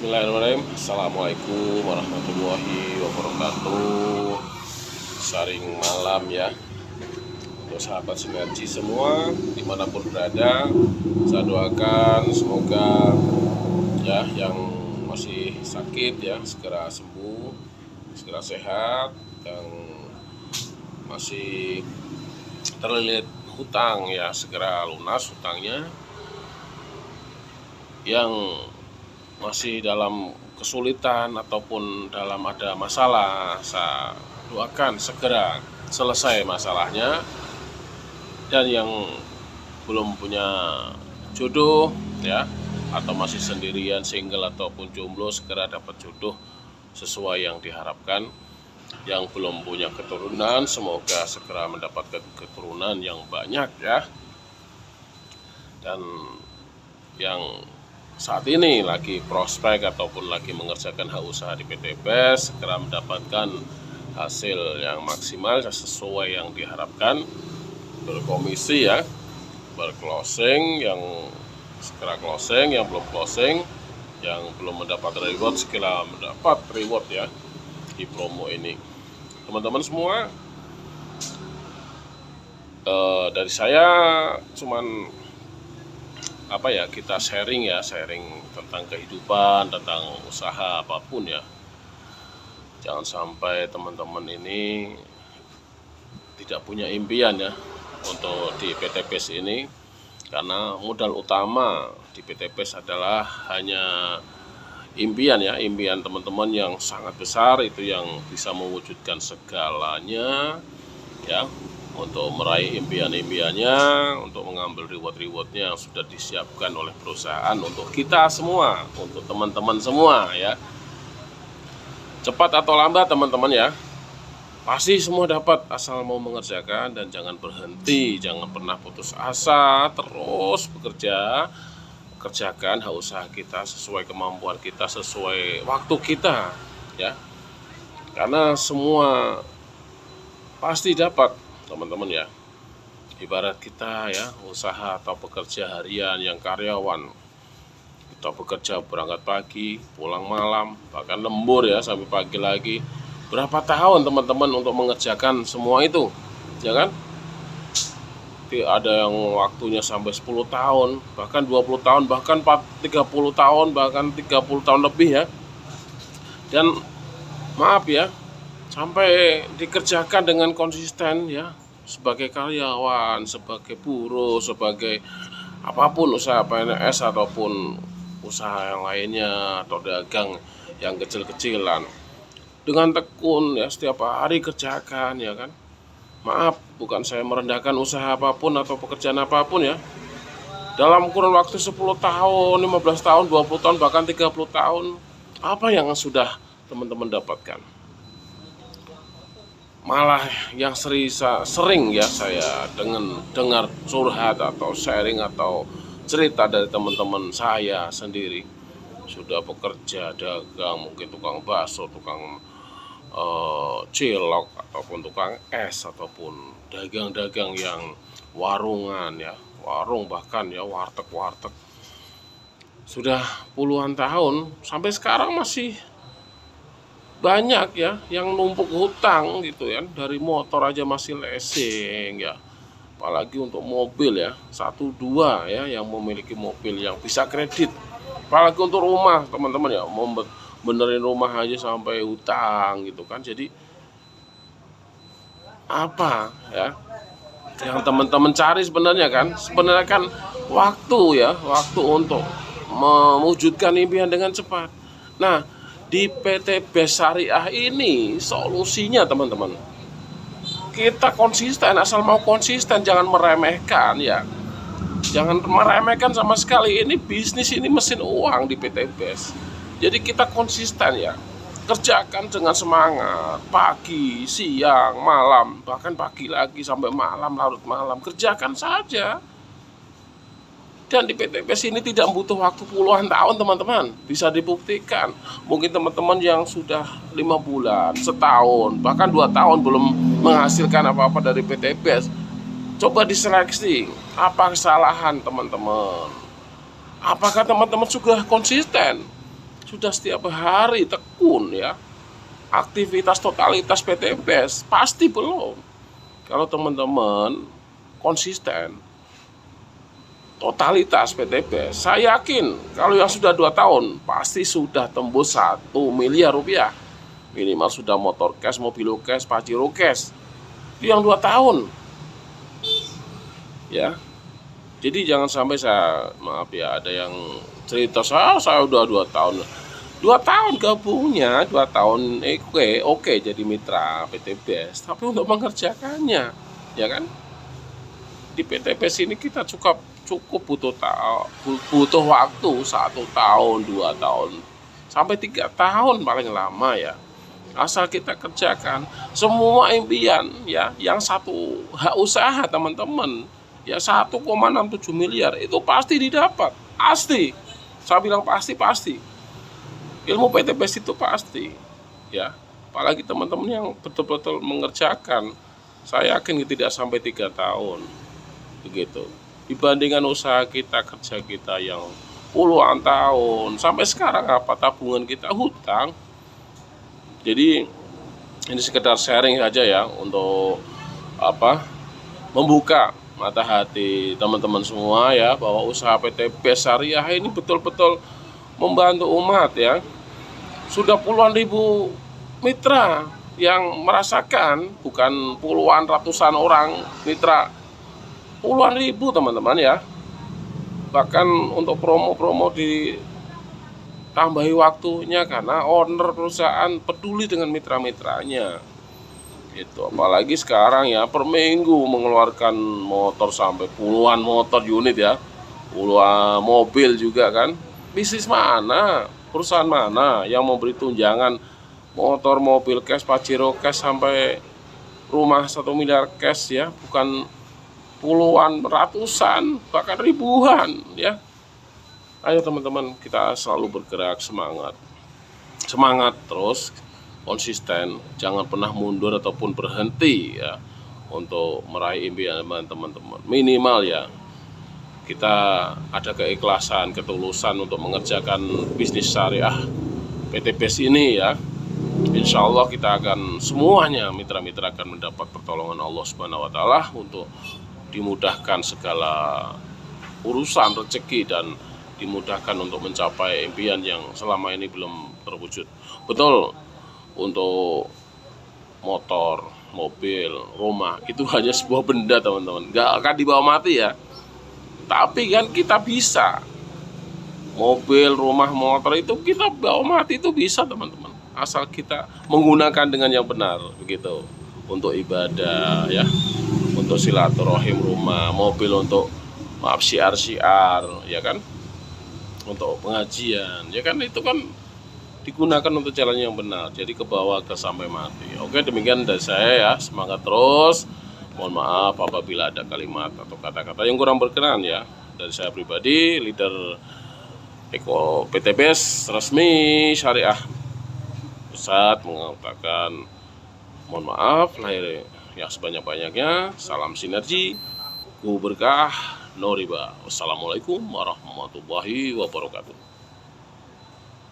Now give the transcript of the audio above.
Bismillahirrahmanirrahim. Assalamualaikum warahmatullahi wabarakatuh. Saring malam ya untuk sahabat sinergi semua dimanapun berada. Saya doakan semoga ya yang masih sakit ya segera sembuh, segera sehat. Yang masih terlilit hutang ya segera lunas hutangnya. Yang masih dalam kesulitan ataupun dalam ada masalah, saya doakan segera selesai masalahnya. Dan yang belum punya jodoh ya, atau masih sendirian, single ataupun jomblo, segera dapat jodoh sesuai yang diharapkan. Yang belum punya keturunan, semoga segera mendapatkan keturunan yang banyak ya. Dan yang saat ini lagi prospek ataupun lagi mengerjakan hak usaha di PT BES segera mendapatkan hasil yang maksimal sesuai yang diharapkan, berkomisi ya, berclosing, yang segera closing, yang belum closing, yang belum mendapat reward segera mendapat reward ya di promo ini. Teman-teman semua, dari saya cuman kita sharing tentang kehidupan, tentang usaha apapun ya. Jangan sampai teman-teman ini tidak punya impian ya untuk di PT BES ini, karena modal utama di PT BES adalah hanya impian ya, impian teman-teman yang sangat besar itu yang bisa mewujudkan segalanya ya, untuk meraih impian-impiannya, untuk mengambil reward-rewardnya yang sudah disiapkan oleh perusahaan untuk kita semua, untuk teman-teman semua ya. Cepat atau lambat teman-teman ya, pasti semua dapat asal mau mengerjakan dan jangan berhenti, jangan pernah putus asa, terus bekerja, kerjakan hak usaha kita sesuai kemampuan kita, sesuai waktu kita ya. Karena semua pasti dapat teman-teman ya. Ibarat kita ya usaha atau pekerja harian yang karyawan, kita bekerja berangkat pagi, pulang malam, bahkan lembur ya sampai pagi lagi. Berapa tahun teman-teman untuk mengerjakan semua itu ya kan? Ada yang waktunya sampai 10 tahun, bahkan 20 tahun, bahkan 30 tahun, bahkan 30 tahun lebih ya. Dan maaf ya, sampai dikerjakan dengan konsisten ya, sebagai karyawan, sebagai buruh, sebagai apapun usaha PNS ataupun usaha yang lainnya atau dagang yang kecil-kecilan, dengan tekun ya setiap hari kerjakan ya kan. Maaf, bukan saya merendahkan usaha apapun atau pekerjaan apapun ya. Dalam kurun waktu 10 tahun, 15 tahun, 20 tahun, bahkan 30 tahun, apa yang sudah teman-teman dapatkan? Malah yang sering ya saya dengar curhat atau sharing atau cerita dari teman-teman saya sendiri, sudah bekerja dagang, mungkin tukang bakso, tukang cilok, ataupun tukang es, ataupun dagang-dagang yang warungan ya, warung, bahkan ya warteg-warteg, sudah puluhan tahun sampai sekarang masih banyak ya yang numpuk hutang gitu ya. Dari motor aja masih leasing ya, apalagi untuk mobil ya, 1-2 ya yang memiliki mobil yang bisa kredit, apalagi untuk rumah teman-teman ya, mau benerin rumah aja sampai hutang gitu kan. Jadi apa ya yang teman-teman cari sebenarnya kan waktu ya, waktu untuk mewujudkan impian dengan cepat. Nah, di PT BES Syariah ini solusinya teman-teman, kita konsisten, asal mau konsisten, jangan meremehkan ya, jangan meremehkan sama sekali. Ini bisnis, ini mesin uang di PT BES. Jadi kita konsisten ya, kerjakan dengan semangat, pagi, siang, malam, bahkan pagi lagi sampai malam, larut malam, kerjakan saja. Dan di PT BES ini tidak butuh waktu puluhan tahun teman-teman, bisa dibuktikan. Mungkin teman-teman yang sudah 5 bulan, setahun, bahkan 2 tahun belum menghasilkan apa-apa dari PT BES, coba diseleksi, apa kesalahan teman-teman, apakah teman-teman sudah konsisten, sudah setiap hari tekun ya, aktivitas totalitas PTBS? Pasti belum. Kalau teman-teman konsisten totalitas PTBS, saya yakin kalau yang sudah 2 tahun pasti sudah tembus 1 miliar rupiah. Minimal sudah motor cash, mobil cash, Pajero cash. Itu yang 2 tahun. Ya. Jadi jangan sampai maaf ya, ada yang cerita saya udah 2 tahun. 2 tahun gabungnya, 2 tahun oke jadi mitra PTBS, tapi untuk mengerjakannya, ya kan? Di PTBS ini kita cukup butuh waktu 1 tahun, 2 tahun, sampai 3 tahun paling lama ya. Asal kita kerjakan semua impian ya, yang satu hak usaha teman-teman ya, 1,67 miliar itu pasti didapat, pasti. Saya bilang pasti. Ilmu PTBS itu pasti ya, apalagi teman-teman yang betul-betul mengerjakan, saya yakin tidak sampai 3 tahun begitu, dibandingkan usaha kita, kerja kita yang puluhan tahun. Sampai sekarang apa tabungan kita hutang. Jadi ini sekedar sharing aja ya, untuk membuka mata hati teman-teman semua ya, bahwa usaha PTBS Syariah ini betul-betul membantu umat ya. Sudah puluhan ribu mitra yang merasakan, bukan puluhan ratusan orang mitra, puluhan ribu teman-teman ya. Bahkan untuk promo-promo ditambahi waktunya karena owner perusahaan peduli dengan mitra-mitranya. Itu apalagi sekarang ya, per minggu mengeluarkan motor sampai puluhan motor unit ya, puluhan mobil juga kan. Bisnis mana, perusahaan mana yang memberi tunjangan motor, mobil cash, Pajero cash sampai rumah 1 miliar cash ya, bukan puluhan, ratusan, bahkan ribuan ya. Ayo teman-teman, kita selalu bergerak, semangat terus, konsisten, jangan pernah mundur ataupun berhenti ya, untuk meraih impian teman-teman. Minimal ya, kita ada keikhlasan, ketulusan untuk mengerjakan bisnis syariah PTBS ini ya. Insya Allah kita akan semuanya, mitra-mitra akan mendapat pertolongan Allah Subhanahu wa Ta'ala untuk dimudahkan segala urusan rezeki dan dimudahkan untuk mencapai impian yang selama ini belum terwujud. Betul, untuk motor, mobil, rumah itu hanya sebuah benda teman-teman, gak akan dibawa mati ya. Tapi kan kita bisa, mobil, rumah, motor itu kita bawa mati itu bisa teman-teman, asal kita menggunakan dengan yang benar begitu, untuk ibadah ya, untuk silaturahim, rumah, mobil untuk syiar ya kan, untuk pengajian ya kan, itu kan digunakan untuk jalan yang benar, jadi ke bawah ke sampai mati. Oke, demikian dari saya ya, semangat terus. Mohon maaf apabila ada kalimat atau kata-kata yang kurang berkenan ya. Dari saya pribadi, leader Eko PTBS resmi Syariah Pusat, mengatakan mohon maaf lahir yang sebanyak-banyaknya. Salam sinergi, ku berkah, no riba. Wassalamualaikum warahmatullahi wabarakatuh.